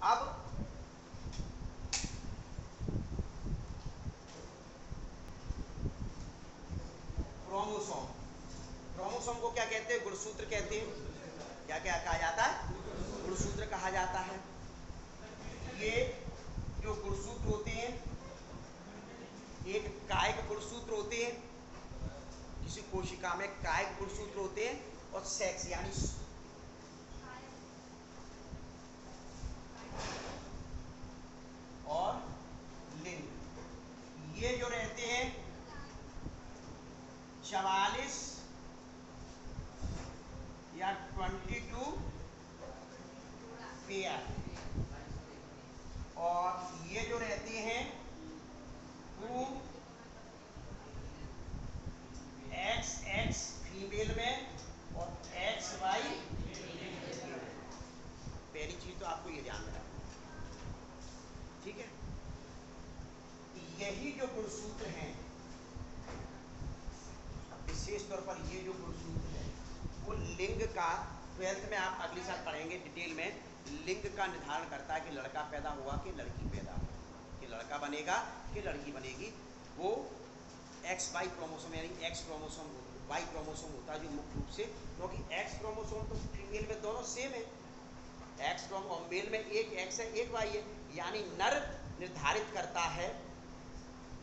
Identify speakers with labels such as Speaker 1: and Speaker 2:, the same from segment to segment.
Speaker 1: अब chromosome, chromosome को क्या कहते हैं? गुणसूत्र कहते हैं। क्या क्या कहा जाता है? गुणसूत्र कहा जाता है। ये जो गुणसूत्र होते हैं, एक कायिक गुणसूत्र होते हैं, किसी कोशिका में कायिक गुणसूत्र होते हैं, और सेक्स यानी और लिंग, ये जो रहते हैं 44 या 22 पेयर, और ये जो रहते हैं 2XX फीमेल में और XY। पहली चीज तो आपको ये ध्यान रखना, ठीक है? यही जो गुणसूत्र हैं, विशेष तौर पर ये जो गुणसूत्र है, वो लिंग का, 12th में आप अगले साल पढ़ेंगे डिटेल में, लिंग का निर्धारण करता है कि लड़का पैदा हुआ कि लड़की पैदा हुआ, कि लड़का बनेगा कि लड़की बनेगी। वो XY क्रोमोसोम यानी एक्स क्रोमोसोम, वाई क्रोमोसोम होता है जो मुख्य रूप से, क्योंकि एक्स क्रोमोसोम तो फीमेल में दोनों सेम है, एक्स क्रोमोसोम मेल में एक एक्स है एक वाई है, यानी नर निर्धारित करता है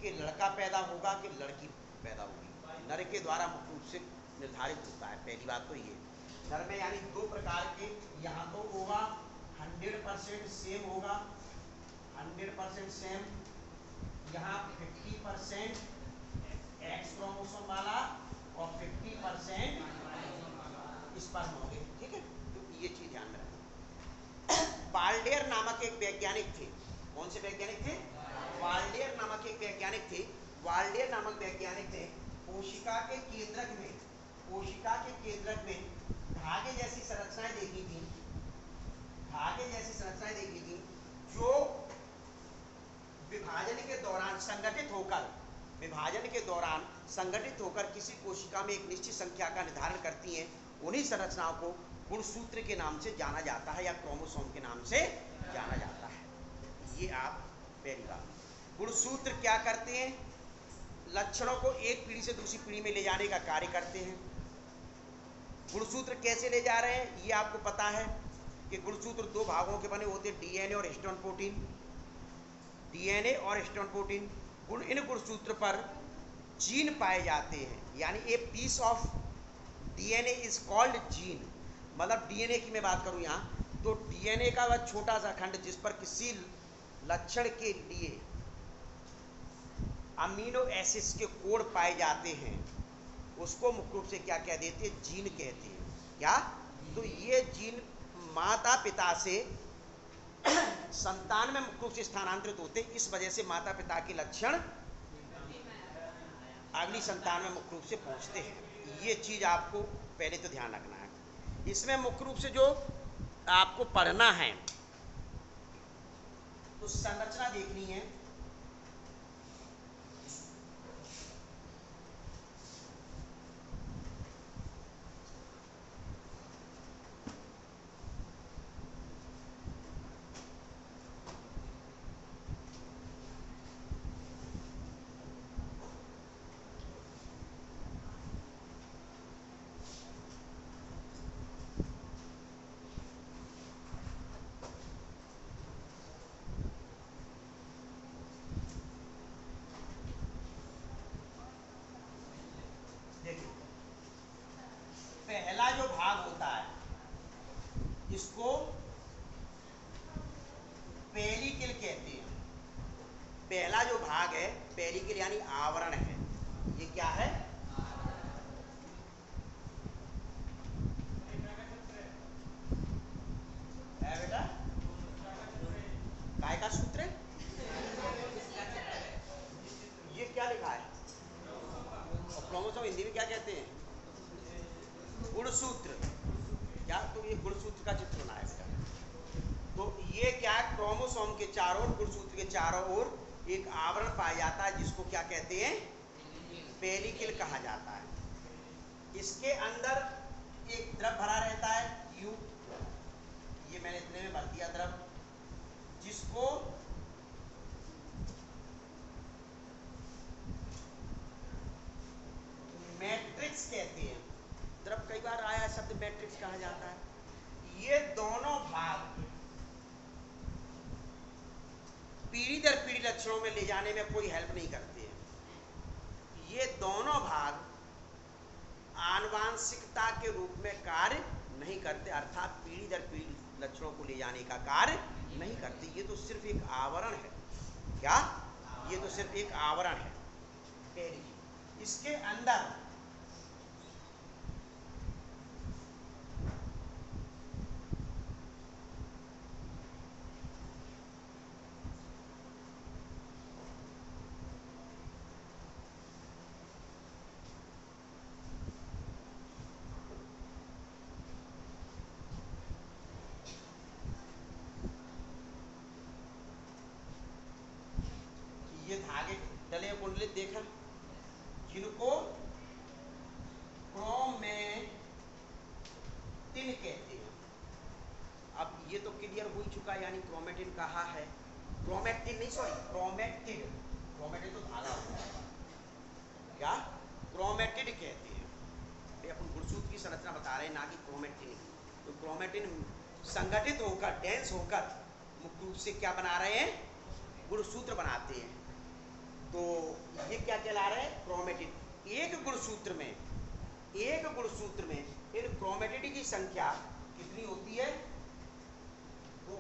Speaker 1: कि लड़का पैदा होगा कि लड़की पैदा होगी, नर के द्वारा मुख्य रूप से निर्धारित होता है। पहली बात तो ये, नर में यानी दो प्रकार के, यहाँ तो होगा 100% सेम होगा, 100% सेम, यहाँ 50% एक्स क्रोमोसोम वाला और 50% स्पर्म होंगे, ठीक है? तो ये चीज ध्यान में रखना। वाल्डेयर नामक एक वैज्ञानिक थे, कौन से वैज्ञानिक थे? वाल्डेयर नामक एक वैज्ञानिक थे। वाल्डेयर नामक वैज्ञानिक थे, कोशिका के केंद्रक में, कोशिका के केंद्रक में धागे जैसी संरचनाएं देखी थी, धागे जैसी संरचनाएं देखी थी, जो विभाजन के दौरान संगठित होकर, विभाजन के दौरान संगठित होकर किसी कोशिका में एक निश्चित संख्या का निर्धारण करती हैं। उन्हीं संरचनाओं को गुणसूत्र के नाम से जाना जाता है या क्रोमोसोम के नाम से जाना जाता है। ये आप पहली बात, गुणसूत्र क्या करते हैं? लक्षणों को एक पीढ़ी से दूसरी पीढ़ी में ले जाने का कार्य करते हैं। गुणसूत्र कैसे ले जा रहे हैं ये आपको पता है कि गुणसूत्र दो भागों के बने होते हैं, डीएनए और हिस्टोन प्रोटीन, डीएनए और हिस्टोन प्रोटीन। इन गुणसूत्र पर जीन पाए जाते हैं, यानी a piece of DNA is called gene. मतलब डीएनए की मैं बात करूं यहाँ, तो डीएनए का वह छोटा सा खंड जिस पर किसी लक्षण के लिए अमीनो एसिड्स के कोड पाए जाते हैं, उसको मुख्य रूप से क्या कह देते हैं? जीन कहते हैं। क्या? तो ये जीन माता पिता से संतान में मुख्य रूप से स्थानांतरित होते हैं, इस वजह से माता पिता के लक्षण अगली संतान में मुख्य रूप से पहुंचते हैं। ये चीज आपको पहले तो ध्यान रखना है। इसमें मुख्य रूप से जो आपको पढ़ना है, तो संरचना देखनी है। देखिए, पहला जो भाग होता है इसको पेलिकल कहते हैं। पहला जो भाग है पेलिकल यानी आवरण है, ये क्या है? बेटा काय का सूत्र है? ये क्या लिखा है? और क्रोमोसोम हिंदी में क्या कहते हैं? गुणसूत्र। क्या? तो ये गुणसूत्र का चित्र बना है बेटा। तो ये क्या है? क्रोमोसोम के चारों ओर, गुणसूत्र के चारों ओर एक आवरण पाया जाता है, जिसको क्या कहते हैं? पेलिकल कहा जाता है। इसके अंदर एक द्रव भरा रहता है, ट्यूब, ये मैंने इतने में भर दिया द्रव, लक्षणों में ले जाने में कोई हेल्प नहीं करते हैं। ये दोनों भाग आनुवांशिकता के रूप में कार्य नहीं करते, अर्थात पीढ़ी दर पीढ़ी लक्षणों को ले जाने का कार्य नहीं करते। ये तो सिर्फ एक आवरण है। क्या? ये तो सिर्फ एक आवरण है। इसके अंदर ये धागे डले कुंडलित देखा, जिनको क्रोमैटिन कहते हैं। अब ये तो क्लियर हो चुका, यानी क्रोमैटिन कहा है, क्रोमैटिन नहीं, सॉरी क्रोमैटिड, क्रोमैटिन तो धागा होता है, क्या क्रोमैटिड कहते हैं। ये अपन गुणसूत्र की संरचना बता रहे हैं, ना कि क्रोमैटिन। तो क्रोमैटिन संगठित होकर, डेंस होकर मुख्य रूप से क्या बना रहे हैं? गुणसूत्र बनाते हैं। तो ये क्या कहला रहे हैं? क्रोमैटिड। एक गुणसूत्र में इन क्रोमैटिड की संख्या कितनी होती है? 2।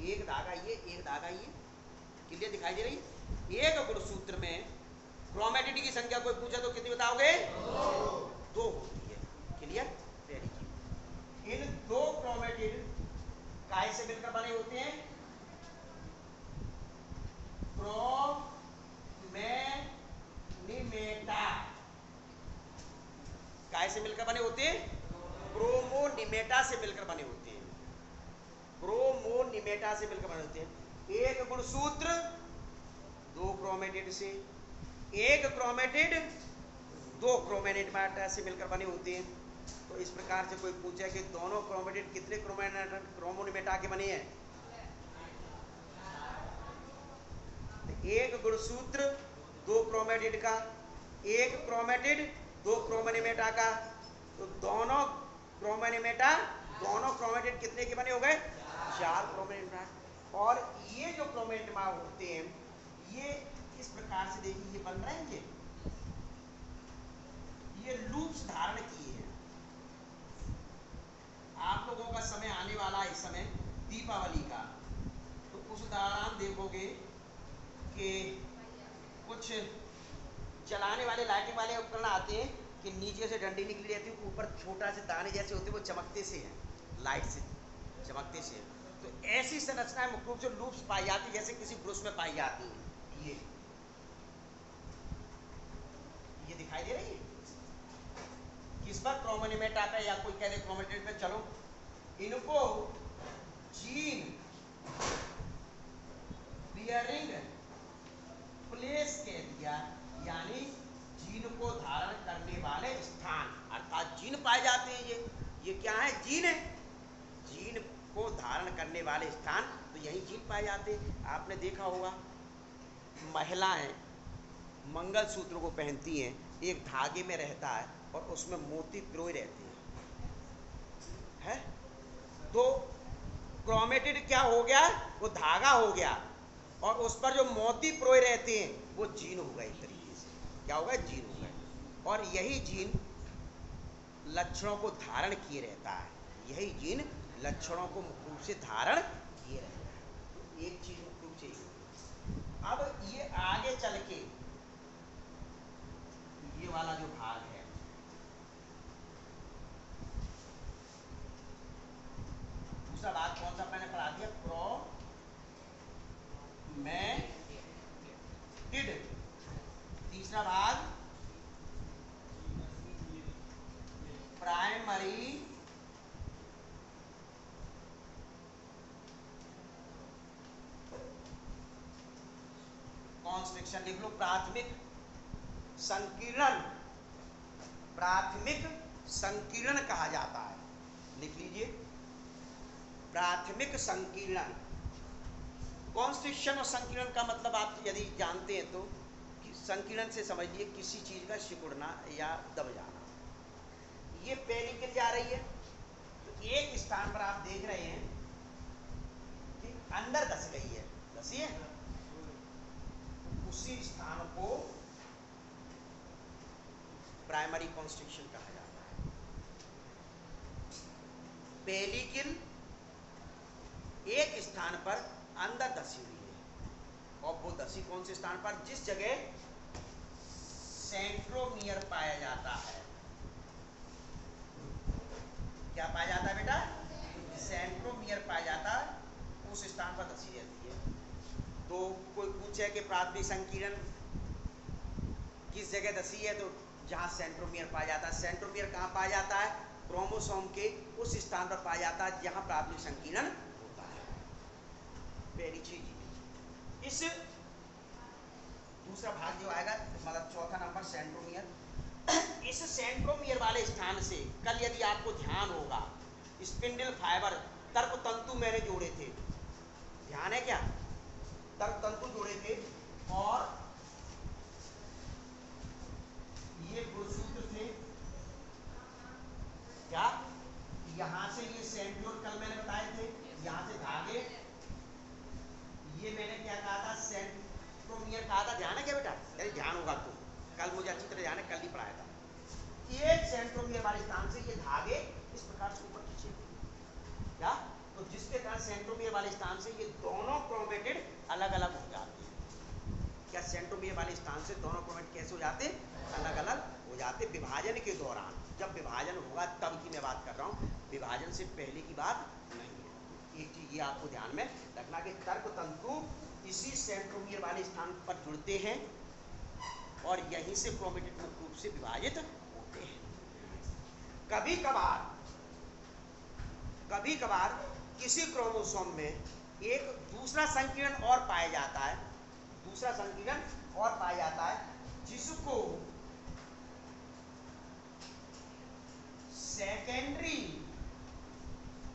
Speaker 1: एक धागा ये, एक धागा ये, क्लियर दिखाई दे रही है? एक गुणसूत्र में क्रोमैटिड की संख्या कोई पूछा तो कितनी बताओगे? 2 होती है। क्लियर? Very good. इन 2 क्रोमैटिड काहे से मिलकर बने होते हैं? क्रोमैनिमेटा। काय से मिलकर बने होते हैं? क्रोमोनिमेटा से मिलकर बने होते हैं। क्रोमोनिमेटा से मिलकर बने होते हैं। एक गुणसूत्र 2 क्रोमैटिड से, एक क्रोमैटिड 2 क्रोमोनिमेटा से मिलकर बने होते हैं। तो इस प्रकार से कोई पूछे कि दोनों क्रोमैटिड कितने क्रोमोनिमेटा के बने हैं? एक गुणसूत्र 2 क्रोमैटिड का, एक क्रोमैटिड 2 क्रोमोनिमेटा का। तो दोनों क्रोमोनिमेटा, दोनों क्रोमैटिड कितने के बने हो गए? 4 क्रोमोनिमेटा। और ये जो क्रोमोनिमेटा होते हैं, ये इस प्रकार से देखिए, ये बन रहे हैं, ये लूप्स धारण किए हैं। आप लोगों का समय आने वाला है, इस समय दीपावली का, तो उस दौरान देखोगे कि कुछ चलाने वाले लाइटिंग वाले उपकरण आते हैं कि नीचे से डंडी निकली रहती है, ऊपर छोटा से दाने जैसे होते हैं, वो चमकते से हैं, लाइट से चमकते से। तो ऐसी संरचना मुख्य रूप से लूप्स पाई जाती है, जैसे किसी ब्रुश में पाई जाती है। ये दिखाई दे रही है किस पर? क्रोमोनिमेटा पे, या कोई कह दे क्रोमैटिड पे। चलो, इनको जीन बियरिंग प्लेस कह दिया, यानी जीन को धारण करने वाले स्थान, अर्थात जीन पाए जाते हैं। ये क्या है? जीन है। जीन को धारण करने वाले स्थान, तो यही जीन पाए जाते हैं। आपने देखा होगा महिलाएं मंगलसूत्र को पहनती हैं, एक धागे में रहता है और उसमें मोती पिरोए रहते हैं, तो क्रोमैटिड क्या हो गया? वो धागा हो गया, और उस पर जो मोती पिरोए रहते हैं वो जीन हो गए। एक तरीके से क्या होगा? जीन हो गए। और यही जीन लक्षणों को धारण किए रहता है, यही जीन लक्षणों को मुख्य रूप से धारण किए रहता है। तो एक चीज मुख्य रूप से। अब ये आगे चल के ये वाला जो भाग है, दूसरा भाग कौन सा मैंने पढ़ा दिया? क्रोमैटिड। तीसरा भाग प्राइमरी कॉन्स्ट्रिक्शन। लिख लो, प्राथमिक संकीर्णन। प्राथमिक संकीर्णन कहा जाता है, लिख लीजिए, प्राथमिक संकीर्णन। कॉन्स्ट्रिक्शन और संकीर्णन का मतलब आप यदि जानते हैं तो संकीर्णन से समझिए किसी चीज का सिकुड़ना या दब जाना। ये पहली गिर जा रही है, तो एक स्थान पर आप देख रहे हैं कि अंदर धस गई है, धसी है, प्राइमरी कॉन्स्ट्रिक्शन कहा जाता है। पेलिकिल एक स्थान पर अंदर धसी हुई है, और वो धसी कौन से स्थान पर? जिस जगह सेंट्रोमियर पाया जाता है। क्या पाया जाता है बेटा? सेंट्रोमियर पाया जाता है, उस स्थान पर धसी रहती है। तो कोई पूछे कि प्राथमिक संकीर्ण किस जगह धसी है, तो जहां सेंट्रोमियर पाया जाता है। सेंट्रोमियर कहां पाया जाता है? क्रोमोसोम के उस स्थान पर पाया जाता है जहां प्राथमिक संकीर्ण होता है। पहली चीज। इस दूसरा भाग जो आएगा, मतलब चौथा नंबर सेंट्रोमियर। इस सेंट्रोमियर वाले स्थान से कल यदि आपको ध्यान होगा, स्पिंडल फाइबर तर्क तंतु मैंने जोड़े थे, ध्यान है क्या? तर्क तंतु जोड़े थे, और ये गुणसूत्र थे क्या? यहां से ये सेंट्रोल कल मैंने बताए थे, यहां से धागे, ये मैंने क्या कहा था? सेंट्रोमियर कहा था। ध्यान है क्या बेटा? यदि ध्यान होगा तो कल मुझे अच्छी तरह ध्यान है, कल ही पढ़ाया था। एक सेंट्रोमियर वाले स्थान से ये धागे इस प्रकार से ऊपर खींचे क्या, तो जिसके कारण सेंट्रोमियर वाले स्थान से ये दोनों क्रोमेटिड अलग अलग हो जाते हैं। क्या सेंट्रोमियर वाले स्थान से दोनों क्रोमेटिड कैसे हो जाते? अलग अलग हो जाते। विभाजन के दौरान, जब विभाजन होगा तब की मैं बात कर रहा हूँ, विभाजन से पहले की बात नहीं है। एक चीज ये आपको ध्यान में रखना कि तर्क तंतु इसी सेंट्रोमियर वाले स्थान पर जुड़ते हैं, और यहीं से क्रोमेटिड मुख्य रूप से विभाजित होते हैं। कभी कभार किसी क्रोमोसोम में एक दूसरा संकीर्ण और पाया जाता है, दूसरा संकीर्ण और पाया जाता है, जिसको सेकेंडरी,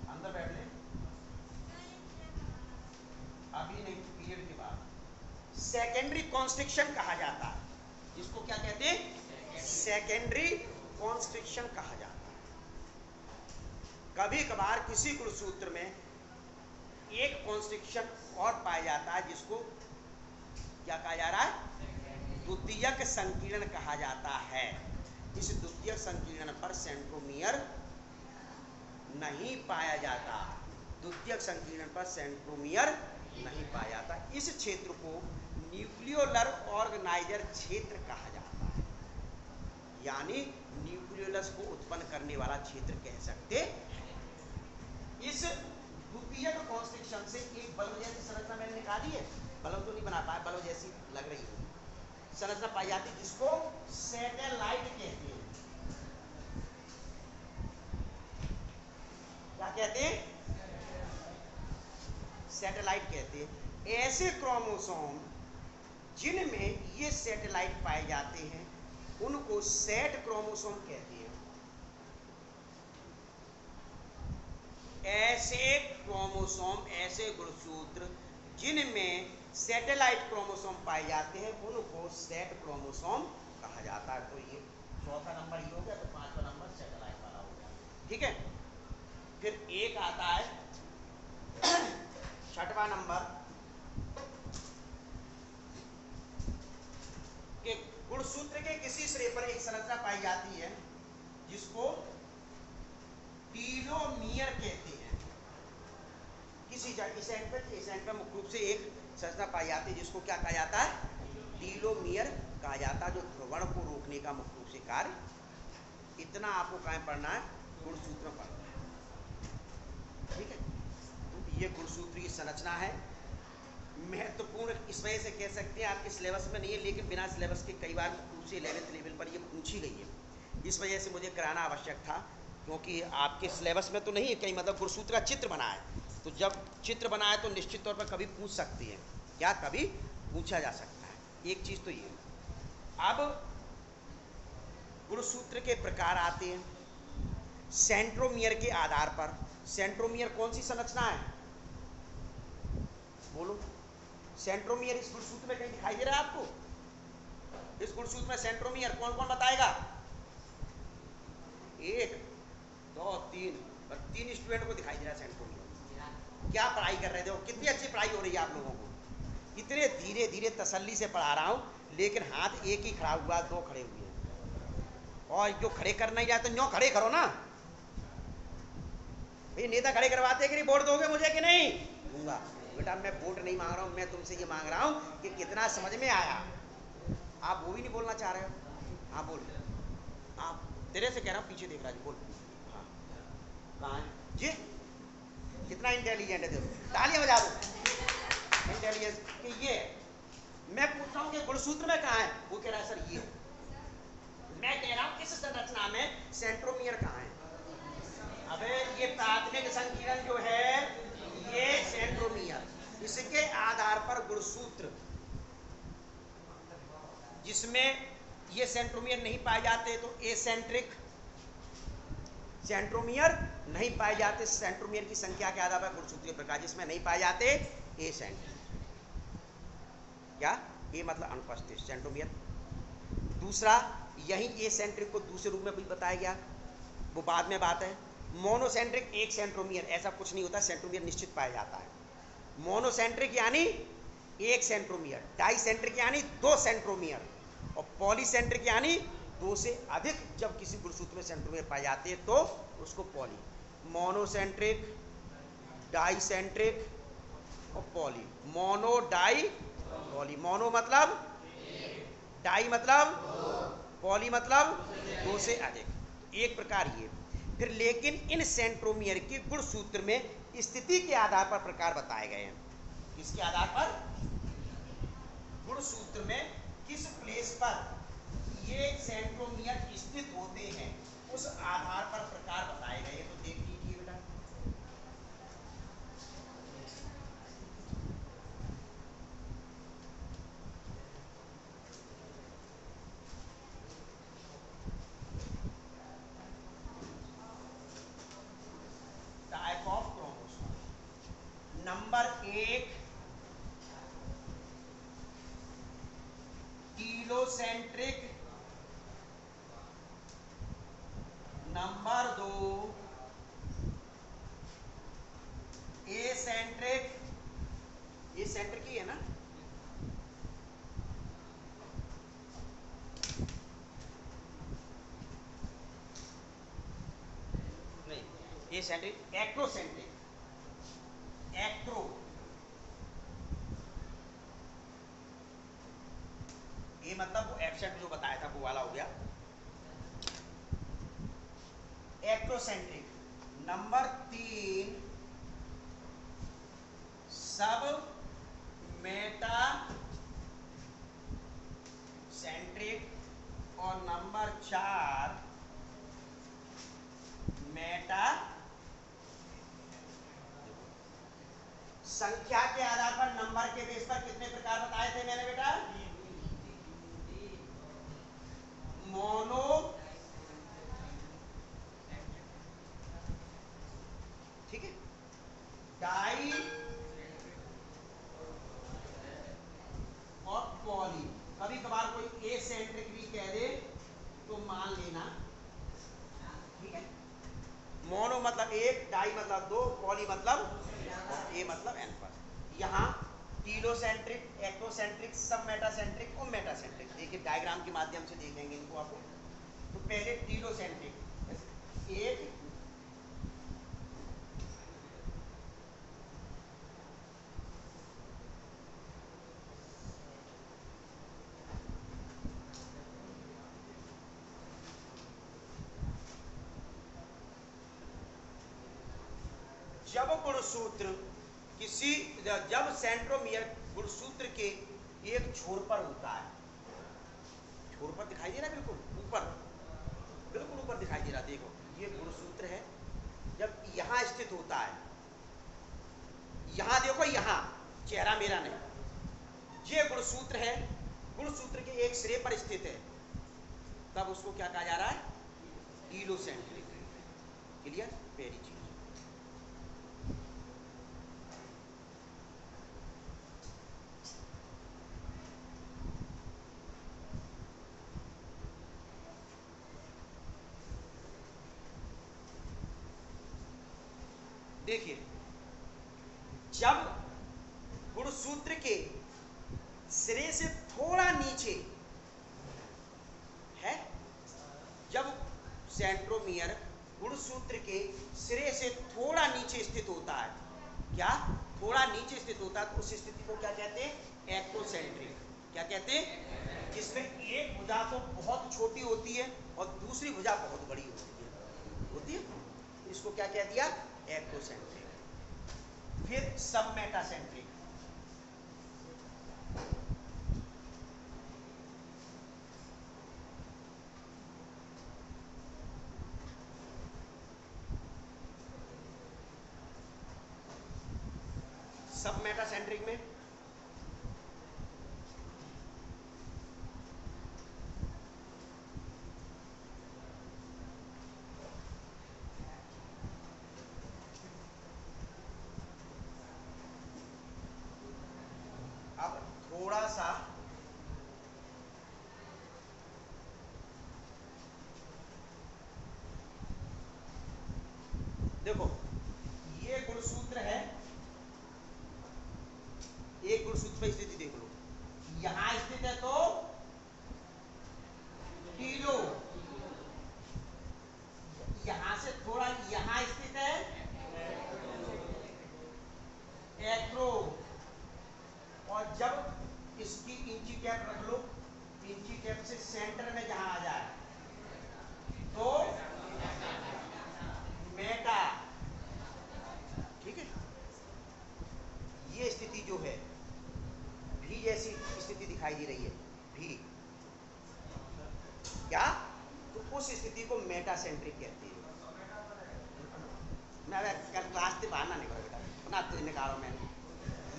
Speaker 1: अंदर बैठ ले, अभी नहीं, पीरियड के बाद, सेकेंडरी कॉन्स्ट्रिक्शन कहा जाता है। जिसको क्या कहते हैं? सेकेंडरी कॉन्स्ट्रिक्शन कहा जाता है। कभी कभार किसी गुणसूत्र में एक कॉन्स्ट्रिक्शन और पाया जाता है, जिसको क्या कहा जा रहा है? द्वितीयक संकीर्ण कहा जाता है। इस द्वितीयक संकीर्ण पर सेंट्रोमियर नहीं पाया जाता, द्वितीयक संकीर्ण पर सेंट्रोमियर नहीं पाया जाता। इस क्षेत्र को न्यूक्लियोलर ऑर्गेनाइजर क्षेत्र कहा जाता है, यानी न्यूक्लियोलस को उत्पन्न करने वाला क्षेत्र कह सकते हैं। इस द्वितीयक कॉन्स्ट्रिक्शन से एक बल्ब जैसी संरचना मैंने निकाली है, बल्ब तो नहीं बना पाया, बल्ब जैसी लग रही है संरचना पाई जाती है, जिसको सैटेलाइट कहते हैं। क्या कहते हैं? सैटेलाइट कहते हैं। ऐसे क्रोमोसोम जिनमें ये सैटेलाइट पाए जाते हैं, उनको सेट क्रोमोसोम कहते हैं। ऐसे क्रोमोसोम, ऐसे गुणसूत्र जिनमें सैटेलाइट क्रोमोसोम पाए जाते हैं, उनको सेट क्रोमोसोम कहा जाता है। तो ये चौथा नंबर ये हो गया, तो पांचवा नंबर सैटेलाइट वाला हो गया। ठीक है, फिर एक आता है छठवां नंबर के गुणसूत्र के किसी सिरे पर एक संरचना पाई जाती है, जिसको टीलोमियर कहते हैं। किसी इस एंड पर मुख्य रूप से एक संरचना पाई जाती है, जिसको क्या कहा जाता है? टीलोमियर कहा जाता है, जो ध्रुवण को रोकने का मुख्य रूप से कार्य। इतना आपको कहाँ पढ़ना है? गुणसूत्र पढ़ना है। ठीक है, तो ये गुणसूत्र की संरचना है, महत्वपूर्ण इस वजह से कह सकते हैं, आपके सिलेबस में नहीं है, लेकिन बिना सिलेबस के कई बार मुख्य रूप से 11th लेवल पर ये पूछी गई है। इस वजह से मुझे कराना आवश्यक था, क्योंकि आपके सिलेबस में तो नहीं है कहीं, मतलब गुणसूत्र का चित्र बना है, तो जब चित्र बना है तो निश्चित तौर पर कभी पूछ सकती है, क्या कभी पूछा जा सकता है। एक चीज तो ये। अब गुणसूत्र के प्रकार आते हैं सेंट्रोमियर के आधार पर। सेंट्रोमियर कौन सी संरचना है? बोलो। सेंट्रोमियर इस गुणसूत्र में कहीं दिखाई दे रहा है आपको? इस गुणसूत्र में सेंट्रोमियर कौन कौन बताएगा? 1 2 3, 3 स्टूडेंट को दिखाई दे रहा है सेंट्रोमियर। क्या पढ़ाई कर रहे थे? कितनी अच्छी पढ़ाई हो रही है आप लोगों को, इतने धीरे धीरे तसल्ली से पढ़ा रहा हूं, लेकिन हाथ एक ही खड़ा हुआ, 2 खड़े हुए हैं। और जो खड़े करना ही जाते न्यो खड़े करो ना भाई। नेता खड़े करवाते कि नहीं, वोट दोगे मुझे कि नहीं? दूंगा। बेटा मैं वोट नहीं मांग रहा हूं, मैं तुमसे ये मांग रहा हूं कि कितना समझ में आया। आप वो भी नहीं बोलना चाह रहे हो। हाँ बोल, आप तेरे से कह रहा हूँ, पीछे देख रहा है, बोल। हाँ कहाँ है जी? कितना इंटेलिजेंट है, देखो तालियां बजा दो। इंटेलिजेंस कि ये मैं पूछ रहा हूँ कि गुणसूत्र में कहाँ है, वो कह रहा है सर ये। मैं कह रहा हूँ इस संरचना में सेंट्रोमियर कहाँ है? अबे ये प्राथमिक संकीर्ण जो है ये सेंट्रोमियर, इसके आधार पर गुणसूत्र जिसमें ये सेंट्रोमियर नहीं पाए जाते तो एसेंट्रिक सेंट्रोमियर नहीं पाए जाते, सेंट्रोमियर की संख्या के आधार पर गुणसूत्रीय प्रकार, जिसमें नहीं पाए जाते एसेंट्रिक। क्या ये मतलब अनुपस्थित सेंट्रोमियर। दूसरा यही एसेंट्रिक को दूसरे रूप में भी बताया गया, वो बाद में बात है। मोनोसेंट्रिक एक सेंट्रोमियर, ऐसा कुछ नहीं होता, सेंट्रोमियर निश्चित पाया जाता है। मोनोसेंट्रिक यानी एक सेंट्रोमियर, डाइसेंट्रिक यानी दो सेंट्रोमियर, और पॉलीसेंट्रिक यानी दो से अधिक जब किसी गुणसूत्र में सेंट्रोमियर पाए जाते हैं तो उसको पॉली। मोनोसेंट्रिक, डाइसेंट्रिक और poly. Mono, di, poly. Mono मतलब डाई मतलब पॉली मतलब दो से अधिक, एक प्रकार ये। फिर लेकिन इन सेंट्रोमियर के गुणसूत्र में स्थिति के आधार पर प्रकार बताए गए हैं। किसके आधार पर? गुणसूत्र में किस प्लेस पर ये सेंट्रोमियर स्थित होते हैं उस आधार पर प्रकार बताए गए हैं। तो देख लीजिए बेटा, type of chromosome number 1 telocentric, number 2 acentric. Acentric ही है ना? नहीं, एसेंट्रिक। एक्ट्रोसेंट्रिक, एक्ट्रो ये मतलब वो एब्सेंट जो बताया था वो वाला हो गया। एक्ट्रोसेंट्रिक। नंबर 3 सब मेटा सेंट्रिक, और नंबर 4 मेटा। संख्या के आधार पर नंबर के बेस पर कितने प्रकार बताए थे मैंने बेटा? मोनो, ठीक है, डाई और पॉली। कभी कभार कोई एसेंट्रिक भी कह दे तो मान लेना, ठीक है। मोनो मतलब एक, डाई मतलब दो, पॉली मतलब, और ए मतलब एन पर। यहाँ टीलोसेंट्रिक, एक्टोसेंट्रिक, सब मेटासेंट्रिक और मेटासेंट्रिक, देखिए डायग्राम के माध्यम से देखेंगे इनको आपको। तो पहले टीलोसेंट्रिक, एक जब गुणसूत्र किसी, जब सेंट्रोमियर गुणसूत्र के एक छोर पर होता है, छोर पर दिखाई दे रहा है, बिल्कुल ऊपर, बिल्कुल ऊपर दिखाई दे रहा, देखो ये गुणसूत्र है। जब यहां स्थित होता है, यहां देखो, यहां चेहरा मेरा नहीं, ये गुणसूत्र है, गुणसूत्र के एक सिरे पर स्थित है, तब उसको क्या कहा जा रहा है? टीलोसेंट्रिक। क्लियर? पहली चीज। देखिए, जब गुणसूत्र के सिरे से थोड़ा नीचे है, जब सेंट्रोमियर गुणसूत्र के सिरे से थोड़ा नीचे स्थित होता है। क्या? थोड़ा नीचे स्थित होता है, तो उस स्थिति को क्या कहते हैं? एक्टोसेंट्रिक। क्या कहते हैं? जिसमें एक भुजा तो बहुत छोटी होती है और दूसरी भुजा बहुत बड़ी होती है। इसको क्या कह दिया? एक्टोसेंट्रिक। फिर सब मेटासेंट्रिक। सब मेटासेंट्रिक में अब थोड़ा सा देखो, ये गुणसूत्र है, एक गुणसूत्र पे स्थिति देख लो, यहां स्थित है तो टीलो, यहां से थोड़ा यहां स्थित है एक्रो, और जब इसकी इंची टेप रख लो, इंची टेप से सेंटर में जहां आ जाए तो मेटा। ठीक है, ये स्थिति जो है भी जैसी स्थिति दिखाई दे रही है, भी क्या, तो उस स्थिति को मेटासेंट्रिक कहते हैं। मैं कल क्लास से बाहर ना निकल बेटा, ना तो निकालो, मैंने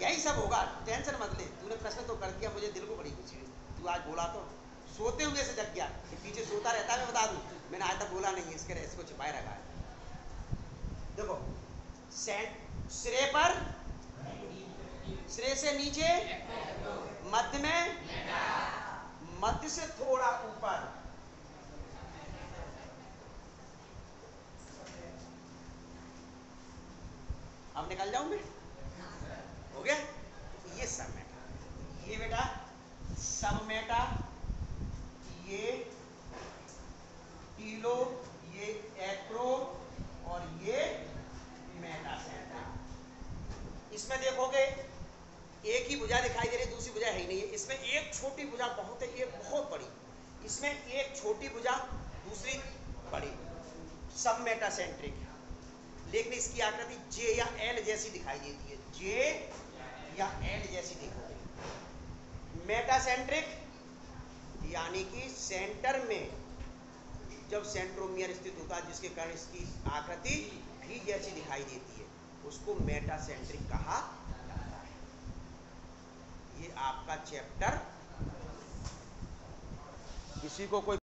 Speaker 1: यही सब होगा, टेंशन मत ले। तूने प्रश्न तो कर दिया, मुझे दिल को बड़ी खुशी हुई, तू आज बोला तो सोते हुए से जग गया। पीछे सोता रहता है, मैं बता दूं, मैंने आज तक बोला नहीं, इसको छिपाए रखा है। देखो, सिरे पर, सिरे से नीचे, मध्य में, मध्य से थोड़ा ऊपर, अब निकल जाऊं मैं? हो गया? ये सब मेटा, ये बेटा सब मेटा, ये टीलो, ये एक्रो, और ये मेटासेंट्रिक। इसमें देखोगे एक ही भुजा दिखाई दे रही, दूसरी भुजा है ही नहीं है। इसमें एक छोटी भुजा बहुत है, एक बहुत बड़ी। इसमें एक छोटी भुजा, दूसरी बड़ी, सब मेटासेंट्रिक। लेकिन इसकी आकृति जे या एल जैसी दिखाई देती है, जे या एल जैसी दिखाई। मेटासेंट्रिक यानी कि सेंटर में जब सेंट्रोमियर स्थित होता है, जिसके कारण इसकी आकृति भी जैसी दिखाई देती है, उसको मेटासेंट्रिक कहा जाता है। ये आपका चैप्टर, किसी को कोई